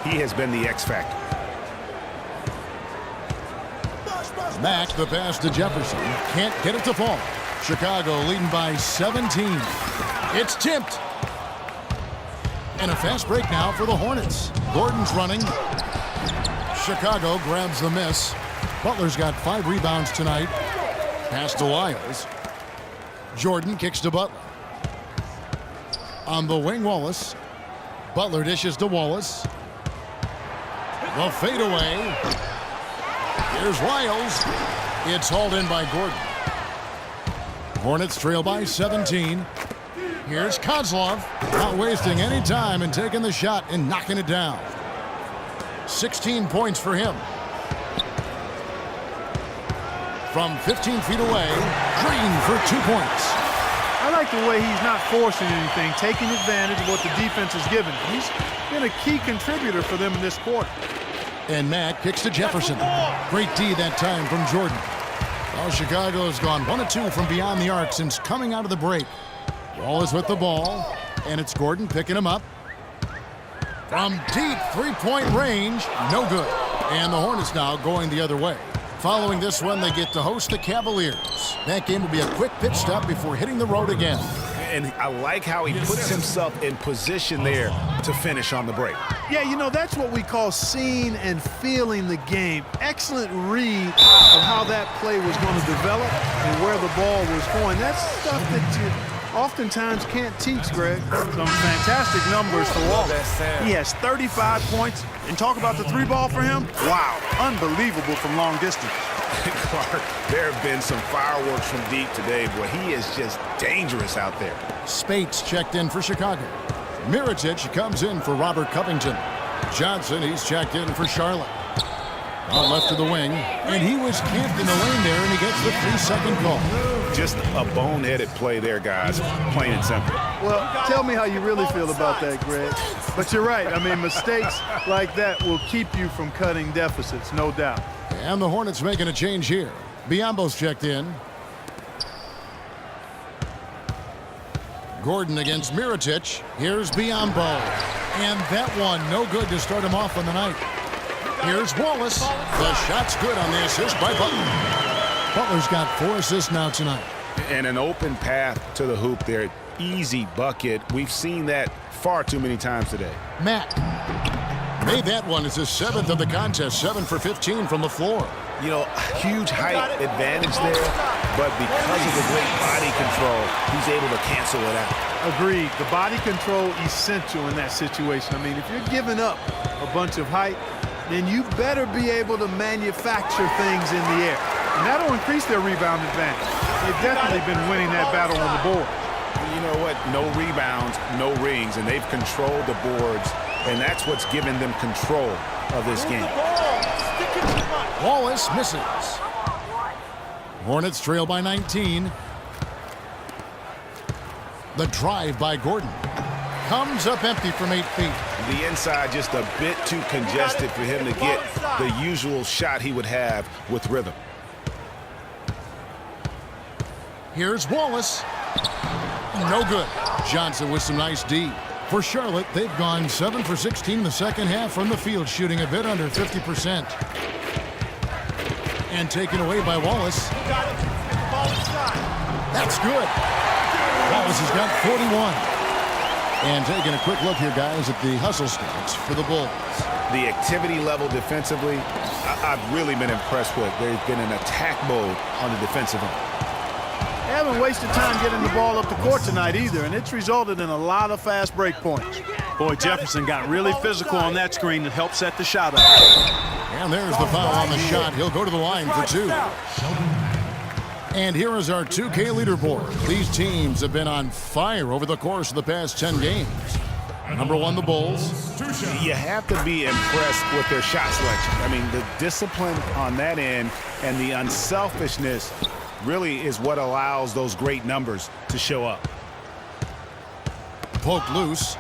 He has been the X factor. Mack, the pass to Jefferson. Can't get it to fall. Chicago leading by 17. It's tipped. And a fast break now for the Hornets. Gordon's running. Chicago grabs the miss. Butler's got 5 rebounds tonight. Pass to Lyles. Jordan kicks to Butler. On the wing, Wallace. Butler dishes to Wallace. The fadeaway. Here's Lyles. It's hauled in by Gordon. Hornets trail by 17. Here's Kozlov. Not wasting any time and taking the shot and knocking it down. 16 points for him. From 15 feet away, Green for 2 points. I like the way he's not forcing anything, taking advantage of what the defense has given. He's been a key contributor for them in this quarter. And Mack kicks to Jefferson. Great D that time from Jordan. Well, Chicago has gone 1 of 2 from beyond the arc since coming out of the break. Wallace with the ball, and it's Gordon picking him up. From deep three-point range, no good. And the Hornets now going the other way. Following this one, they get to host the Cavaliers. That game will be a quick pit stop before hitting the road again. And I like how he puts himself in position there to finish on the break. Yeah, you know, that's what we call seeing and feeling the game. Excellent read of how that play was going to develop and where the ball was going. That's stuff that you oftentimes can't teach, Greg. Some fantastic numbers for Wallace. He has 35 points. And talk about the 3-ball for him. Wow, unbelievable from long distance. Clark, there have been some fireworks from deep today. Boy, he is just dangerous out there. Spates checked in for Chicago. Mirotic comes in for Robert Covington. Johnson, he's checked in for Charlotte. On left of the wing, and he was camped in the lane there, and he gets the 3-second call. Just a boneheaded play there, guys, plain and simple. Well, tell me how you really feel about that, Greg. But you're right. I mean, mistakes like that will keep you from cutting deficits, no doubt. And the Hornets making a change here. Biombo's checked in. Gordon against Mirotic. Here's Biyombo. And that one, no good to start him off on the night. Here's Wallace. The shot's good on the assist by Butler. Butler's got 4 assists now tonight. And an open path to the hoop there. Easy bucket. We've seen that far too many times today. Matt made that one as his 7th of the contest. 7 for 15 from the floor. You know, huge height advantage there, but because of the great body control, he's able to cancel it out. Agreed. The body control essential in that situation. I mean, if you're giving up a bunch of height, then you better be able to manufacture things in the air. And that'll increase their rebound advantage. They've definitely been winning that battle on the board. You know what? No rebounds, no rings, and they've controlled the boards, and that's what's given them control of this game. Wallace misses. Hornets trail by 19. The drive by Gordon. Comes up empty from 8 feet. The inside just a bit too congested for him to get the usual shot he would have with rhythm. Here's Wallace. No good. Johnson with some nice D. For Charlotte, they've gone 7 for 16 the second half from the field, shooting a bit under 50%. And taken away by Wallace. That's good. Wallace has got 41. And taking a quick look here, guys, at the hustle stats for the Bulls. The activity level defensively, I've really been impressed with. There's been an attack mode on the defensive end. They haven't wasted time getting the ball up the court tonight either, and it's resulted in a lot of fast break points. Boy, Jefferson got really physical on that screen to help set the shot up. And there's the foul on the shot. He'll go to the line for 2. And here is our 2K leaderboard. These teams have been on fire over the course of the past 10 games. Number 1, the Bulls. You have to be impressed with their shot selection. I mean, the discipline on that end and the unselfishness really is what allows those great numbers to show up. Poke loose.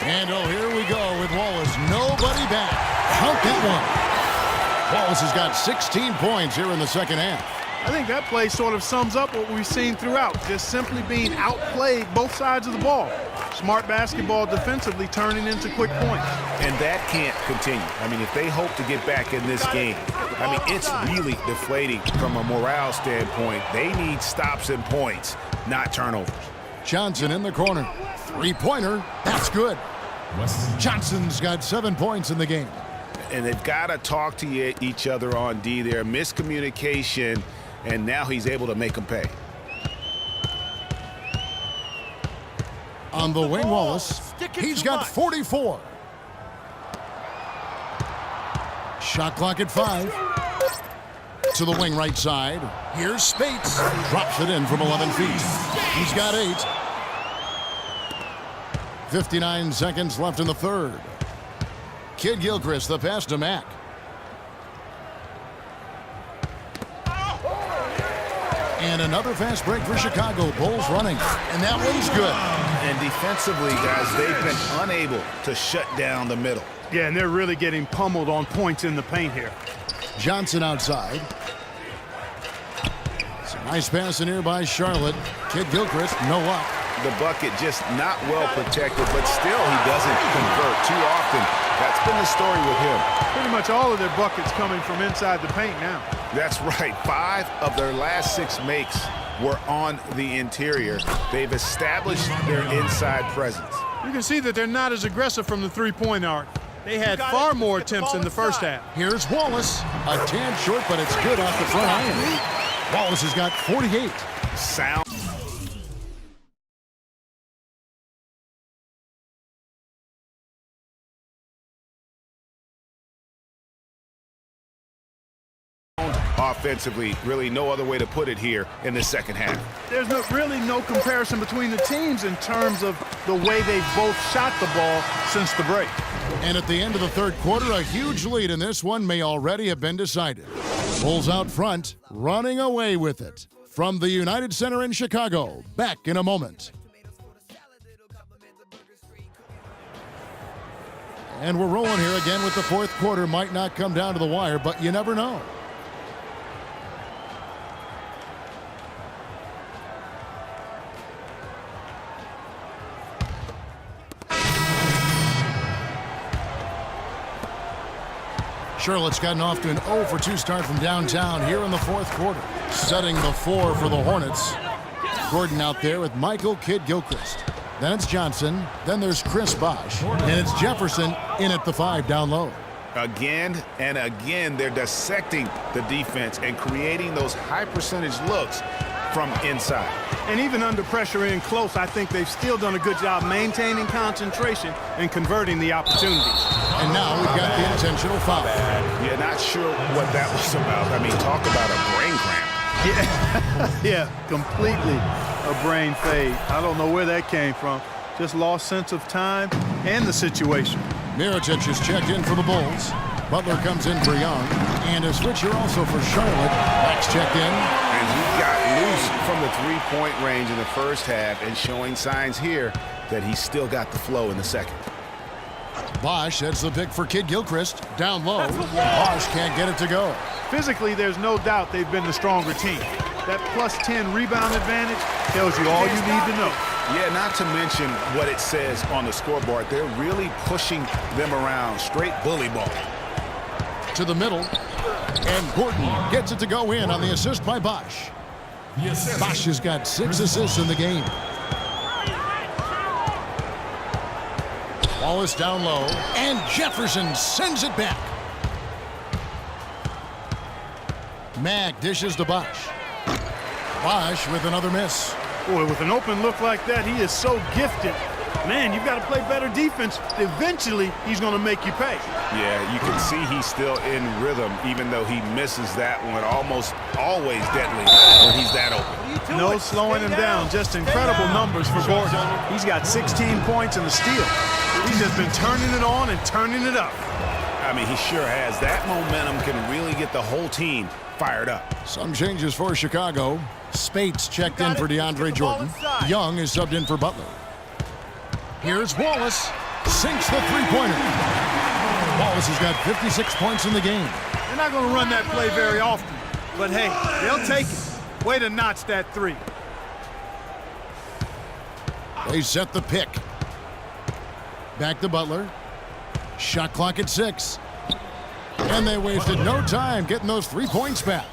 And oh, here we go with Wallace. Nobody back. Count that one. Wallace has got 16 points here in the second half. I think that play sort of sums up what we've seen throughout, just simply being outplayed both sides of the ball. Smart basketball defensively turning into quick points. And that can't continue. I mean, if they hope to get back in this game, I mean, it's really deflating from a morale standpoint. They need stops and points, not turnovers. Johnson in the corner. Three-pointer. That's good. Johnson's got 7 points in the game. And they've got to talk to each other on D there. Miscommunication, and now he's able to make them pay. On the wing, Wallace. He's got 44. Shot clock at 5. To the wing right side. Here's Spates. Drops it in from 11 feet. He's got 8. 59 seconds left in the third. Kidd-Gilchrist, the pass to Mack. And another fast break for Chicago. Bulls running. And that one's good. And defensively, guys, they've been unable to shut down the middle. Yeah, and they're really getting pummeled on points in the paint here. Johnson outside. It's a nice pass in here by Charlotte. Kidd-Gilchrist, no luck. The bucket just not well protected, but still he doesn't convert too often. That's been the story with him. Pretty much all of their buckets coming from inside the paint now. That's right. 5 of their last 6 makes were on the interior. They've established their inside presence. You can see that they're not as aggressive from the three-point arc. They had far more attempts in the first half. Here's Wallace. A tad short, but it's good off the front iron. Wallace has got 48. Sound. Offensively, really no other way to put it here in the second half. There's really no comparison between the teams in terms of the way they've both shot the ball since the break. And at the end of the third quarter, a huge lead in this one may already have been decided. Bulls out front, running away with it. From the United Center in Chicago, back in a moment. And we're rolling here again with the fourth quarter. Might not come down to the wire, but you never know. Charlotte's gotten off to an 0 for 2 start from downtown here in the fourth quarter. Setting the 4 for the Hornets. Gordon out there with Michael Kidd-Gilchrist. Then it's Johnson. Then there's Chris Bosh. And it's Jefferson in at the 5 down low. Again and again, they're dissecting the defense and creating those high percentage looks from inside. And even under pressure in close, I think they've still done a good job maintaining concentration and converting the opportunities. And now we've got the intentional foul. Yeah, not sure what that was about. I mean, talk about a brain cramp. Yeah, completely a brain fade. I don't know where that came from. Just lost sense of time and the situation. Mirotic is checked in for the Bulls. Butler comes in for Young. And a switch here also for Charlotte. Max checked in. And he got loose from the three-point range in the first half and showing signs here that he's still got the flow in the second. Bosh heads the pick for Kidd-Gilchrist. Down low. Bosh can't get it to go. Physically, there's no doubt they've been the stronger team. That plus 10 rebound advantage tells you all you need to know. Yeah, not to mention what it says on the scoreboard. They're really pushing them around. Straight bully ball. To the middle. And Gordon gets it to go in on the assist by Bosh. Bosh has got 6 assists in the game. Wallace down low. And Jefferson sends it back. Mack dishes to Bosh. Bosh with another miss. Boy, with an open look like that, he is so gifted. Man, you've got to play better defense. Eventually, he's going to make you pay. Yeah, you can see he's still in rhythm, even though he misses that one. Almost always deadly when he's that open. No slowing him down. Just incredible numbers for Gordon. He's got 16 points and a steal. He's just been turning it on and turning it up. I mean, he sure has. That momentum can really get the whole team fired up. Some changes for Chicago. Spates checked in for DeAndre Jordan. Young is subbed in for Butler. Here's Wallace. Sinks the three-pointer. Wallace has got 56 points in the game. They're not going to run that play very often. But, hey, they'll take it. Way to notch that 3. They set the pick. Back to Butler. Shot clock at 6. And they wasted no time getting those 3 points back.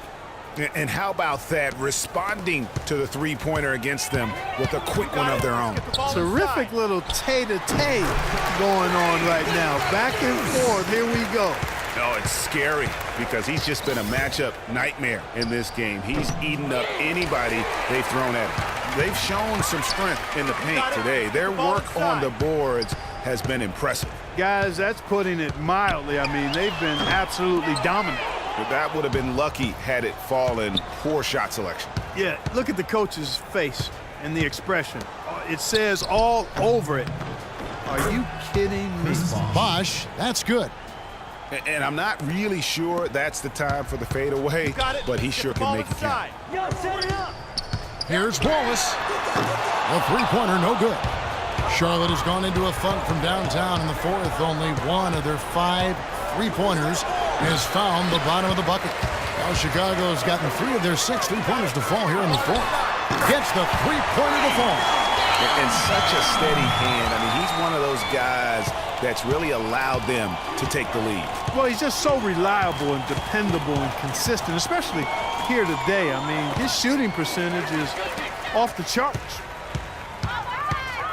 And how about that, responding to the three-pointer against them with a quick one of their own. Terrific little tay-to-tay going on right now. Back and forth. Here we go. Oh, it's scary because he's just been a matchup nightmare in this game. He's eaten up anybody they've thrown at him. They've shown some strength in the paint today. Their work on the boards has been impressive. Guys, that's putting it mildly. I mean, they've been absolutely dominant. But that would have been lucky had it fallen. Poor shot selection. Yeah, look at the coach's face and the expression. It says all over it. Are you kidding me? Bosh, that's good. And I'm not really sure that's the time for the fadeaway, but he sure can make it count. Here's Wallace. The three-pointer, no good. Charlotte has gone into a funk from downtown in the fourth. Only one of their 5 three-pointers has found the bottom of the bucket. Now Chicago has gotten 3 of their 6 three-pointers to fall here in the fourth. Gets the three-pointer to fall. And such a steady hand. I mean, he's one of those guys that's really allowed them to take the lead. Well, he's just so reliable and dependable and consistent, especially here today. I mean, his shooting percentage is off the charts.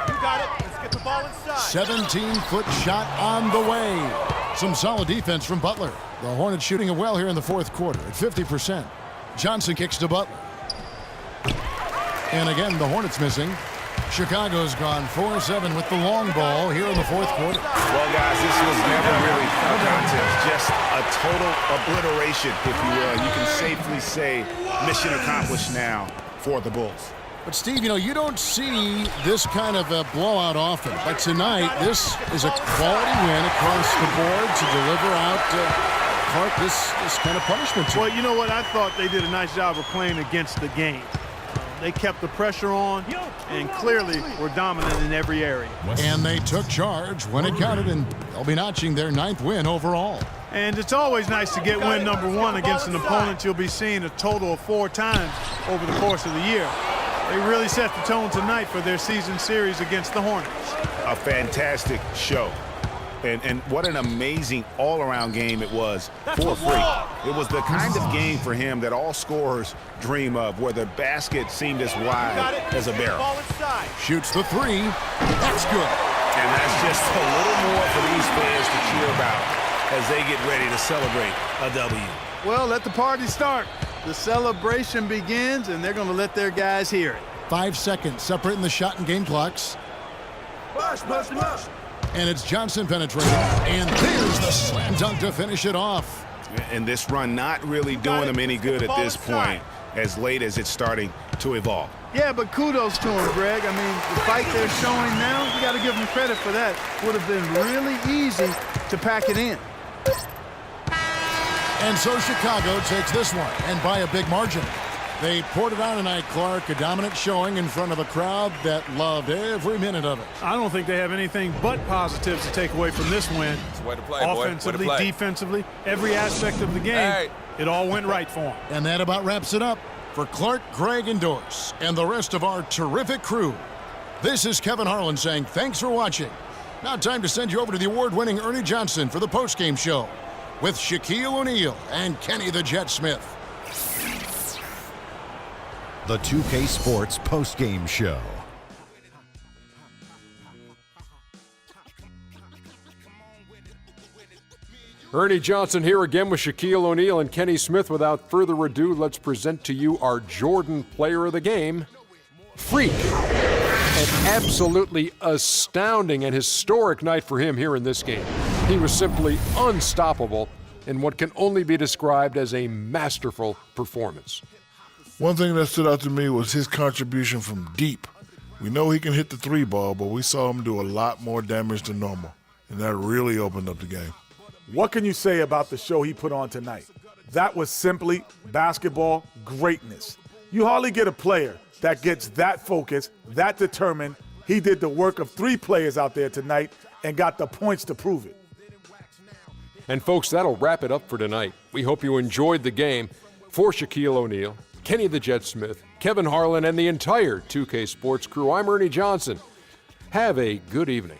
You got it. Let's get the ball inside. 17-foot shot on the way. Some solid defense from Butler. The Hornets shooting it well here in the fourth quarter at 50%. Johnson kicks to Butler. And again, the Hornets missing. Chicago's gone 4-7 with the long ball here in the fourth quarter. Well, guys, this was never really a contest, just a total obliteration, if you will. You can safely say mission accomplished now for the Bulls. But, Steve, you don't see this kind of a blowout often. But tonight, this is a quality win across the board to deliver out Clark this kind of punishment. Well, you know what? I thought they did a nice job of playing against the game. They kept the pressure on and clearly were dominant in every area. And they took charge when it counted, and they'll be notching their 9th win overall. And it's always nice to get win number 1 against an opponent you'll be seeing a total of 4 times over the course of the year. They really set the tone tonight for their season series against the Hornets. A fantastic show. And what an amazing all-around game it was for Freak. It was the kind of game for him that all scorers dream of, where the basket seemed as wide as a barrel. Shoots the 3. That's good. And that's just a little more for these fans to cheer about as they get ready to celebrate a W. Well, let the party start. The celebration begins, and they're going to let their guys hear it. 5 seconds separating the shot and game clocks. And it's Johnson penetrating. And there's the slam dunk to finish it off. And this run not really doing them any good at this point, as late as it's starting to evolve. Yeah, but kudos to him, Greg. I mean, the fight they're showing now, you got to give them credit for that. Would have been really easy to pack it in. And so Chicago takes this one, and by a big margin. They poured it on tonight, Clark. A dominant showing in front of a crowd that loved every minute of it. I don't think they have anything but positives to take away from this win. It's a way to play, offensively, boy. defensively, every aspect of the game, it all went right for them. And that about wraps it up for Clark, Greg, and Doris, and the rest of our terrific crew. This is Kevin Harlan saying thanks for watching. Now time to send you over to the award-winning Ernie Johnson for the postgame show with Shaquille O'Neal and Kenny the Jet Smith. The 2K Sports postgame show. Ernie Johnson here again with Shaquille O'Neal and Kenny Smith. Without further ado, let's present to you our Jordan Player of the Game, Freak. An absolutely astounding and historic night for him here in this game. He was simply unstoppable in what can only be described as a masterful performance. One thing that stood out to me was his contribution from deep. We know he can hit the 3 ball, but we saw him do a lot more damage than normal, and that really opened up the game. What can you say about the show he put on tonight? That was simply basketball greatness. You hardly get a player that gets that focused, that determined. He did the work of 3 players out there tonight and got the points to prove it. And folks, that'll wrap it up for tonight. We hope you enjoyed the game. For Shaquille O'Neal, Kenny the Jet Smith, Kevin Harlan, and the entire 2K Sports crew, I'm Ernie Johnson. Have a good evening.